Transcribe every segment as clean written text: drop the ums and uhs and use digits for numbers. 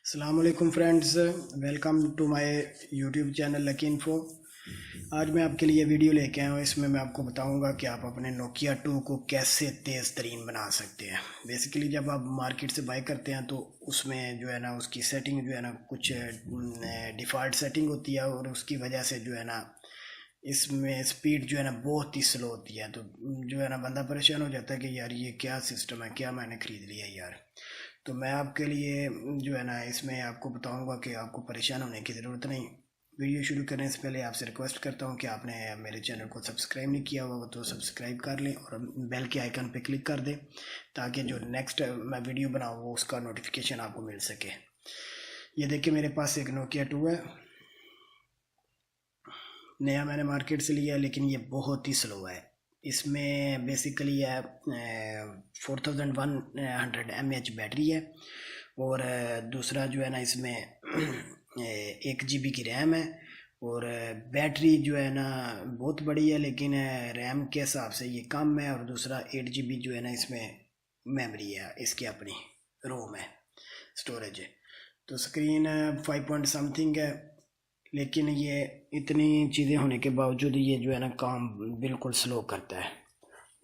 अस्सलाम वालेकुम friends, welcome to my YouTube channel Lucky Info. आज मैं आपके लिए वीडियो लेके आया हूँ। इसमें मैं आपको बताऊंगा कि आप अपने नोकिया 2 को कैसे तेज़ तरीन बना सकते हैं। बेसिकली जब आप मार्केट से बाय करते हैं तो उसमें जो है ना उसकी सेटिंग जो है ना कुछ डिफ़ॉल्ट सेटिंग होती है और उसकी वजह से जो है ना इसमें स्पीड जो है ना बहुत ही स्लो होती है। तो जो है ना बंदा परेशान हो जाता है कि यार ये क्या सिस्टम है, क्या मैंने ख़रीद लिया यार। तो मैं आपके लिए जो है ना इसमें आपको बताऊंगा कि आपको परेशान होने की ज़रूरत नहीं। वीडियो शुरू करने से पहले आपसे रिक्वेस्ट करता हूं कि आपने मेरे चैनल को सब्सक्राइब नहीं किया हुआ तो सब्सक्राइब कर लें और बेल के आइकन पे क्लिक कर दें ताकि जो नेक्स्ट मैं वीडियो बनाऊँ वो उसका नोटिफिकेशन आपको मिल सके। ये देखिए मेरे पास एक नोकिया 2 है, नया मैंने मार्केट से लिया लेकिन ये बहुत ही स्लो है। इसमें बेसिकली है 4100 mAh बैटरी है और दूसरा जो है ना इसमें 1 GB की रैम है और बैटरी जो है ना बहुत बड़ी है लेकिन रैम के हिसाब से ये कम है। और दूसरा 8 GB जो है ना इसमें मेमोरी है, इसकी अपनी रोम है, स्टोरेज है। तो स्क्रीन 5 पॉइंट समथिंग है लेकिन ये इतनी चीज़ें होने के बावजूद ये जो है ना काम बिल्कुल स्लो करता है।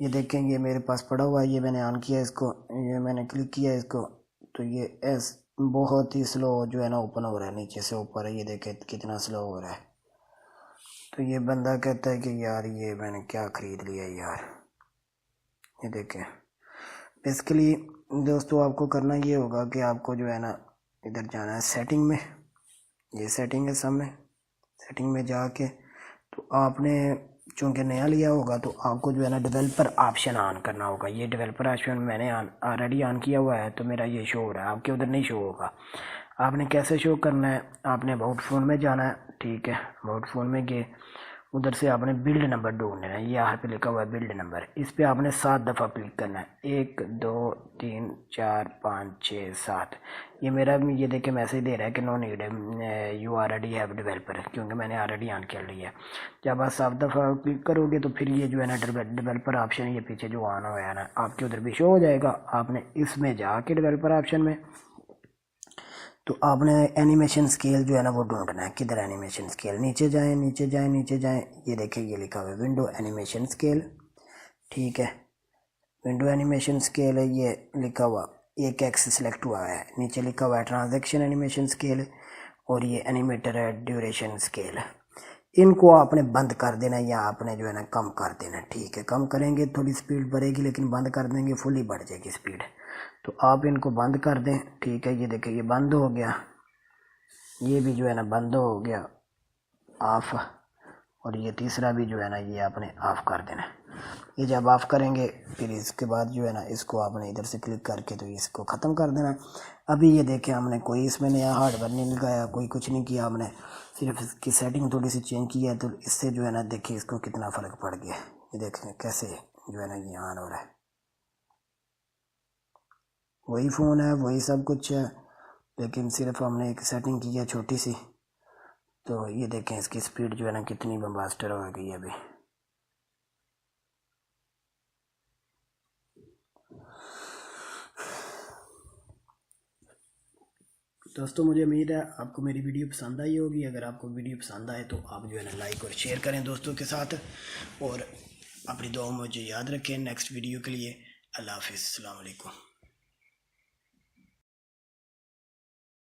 ये देखेंगे मेरे पास पड़ा हुआ है, ये मैंने ऑन किया इसको, ये मैंने क्लिक किया इसको तो ये बहुत ही स्लो जो है ना ओपन हो रहा है, नीचे से ऊपर है। ये देखें कितना स्लो हो रहा है। तो ये बंदा कहता है कि यार ये मैंने क्या ख़रीद लिया यार। ये देखें बेसिकली दोस्तों आपको करना ये होगा कि आपको जो है ना इधर जाना है सेटिंग में, ये सेटिंग है सामने, सेटिंग में जाके तो आपने चूँकि नया लिया होगा तो आपको जो है ना डेवलपर ऑप्शन ऑन करना होगा। ये डेवलपर ऑप्शन मैंने ऑलरेडी ऑन किया हुआ है तो मेरा ये शो हो रहा है, आपके उधर नहीं शो होगा। आपने कैसे शो करना है, आपने अबाउट फ़ोन में जाना है, ठीक है। अबाउट फ़ोन में गए, उधर से आपने बिल्ड नंबर ढूंढना है, ये यहाँ पे लिखा हुआ है बिल्ड नंबर, इस पर आपने 7 दफ़ा क्लिक करना है, 1 2 3 4 5 6 7। ये मेरा ये देखे मैसेज दे रहा है कि no need you already have developer, क्योंकि मैंने ऑलरेडी ऑन कर लिया है। जब आप 7 दफ़ा क्लिक करोगे तो फिर ये जो है ना डेवलपर ऑप्शन ये पीछे जो ऑन हुआ है ना आपके उधर भी शो हो जाएगा। आपने इसमें जाके डेवलपर ऑप्शन में तो आपने एनिमेशन स्केल जो है ना वो ढूंढना है। किधर एनिमेशन स्केल, नीचे जाएं नीचे जाएं नीचे जाएं, ये देखिए ये लिखा हुआ है विंडो एनिमेशन स्केल, ठीक है। विंडो एनिमेशन स्केल है, ये लिखा हुआ एक एक्स सिलेक्ट हुआ है, नीचे लिखा हुआ है ट्रांजैक्शन एनिमेशन स्केल और ये एनिमेटर है ड्यूरेशन स्केल। इनको आपने बंद कर देना या आपने जो है ना कम कर देना, ठीक है। कम करेंगे थोड़ी स्पीड बढ़ेगी लेकिन बंद कर देंगे फुली बढ़ जाएगी स्पीड। तो आप इनको बंद कर दें, ठीक है। ये देखिए ये बंद हो गया, ये भी जो है ना बंद हो गया ऑफ, और ये तीसरा भी जो है ना ये आपने ऑफ़ कर देना। ये जब ऑफ़ करेंगे फिर इसके बाद जो है ना इसको आपने इधर से क्लिक करके तो इसको ख़त्म कर देना। अभी ये देखें हमने कोई इसमें नया हार्डवेयर नहीं लगाया, कोई कुछ नहीं किया, हमने सिर्फ इसकी सेटिंग थोड़ी सी चेंज की है तो इससे जो है ना देखिए इसको कितना फ़र्क पड़ गया। ये देखें कैसे जो है ना ये ऑन हो रहा है, वही फ़ोन है वही सब कुछ है लेकिन सिर्फ हमने एक सेटिंग की है छोटी सी। तो ये देखें इसकी स्पीड जो है ना कितनी बम्बास्टर हो गई है अभी। दोस्तों मुझे उम्मीद है आपको मेरी वीडियो पसंद आई होगी। अगर आपको वीडियो पसंद आए तो आप जो है ना लाइक और शेयर करें दोस्तों के साथ और अपनी दुआ मुझे याद रखें नेक्स्ट वीडियो के लिए। अल्लाह हाफिज़, अस्सलाम वालेकुम।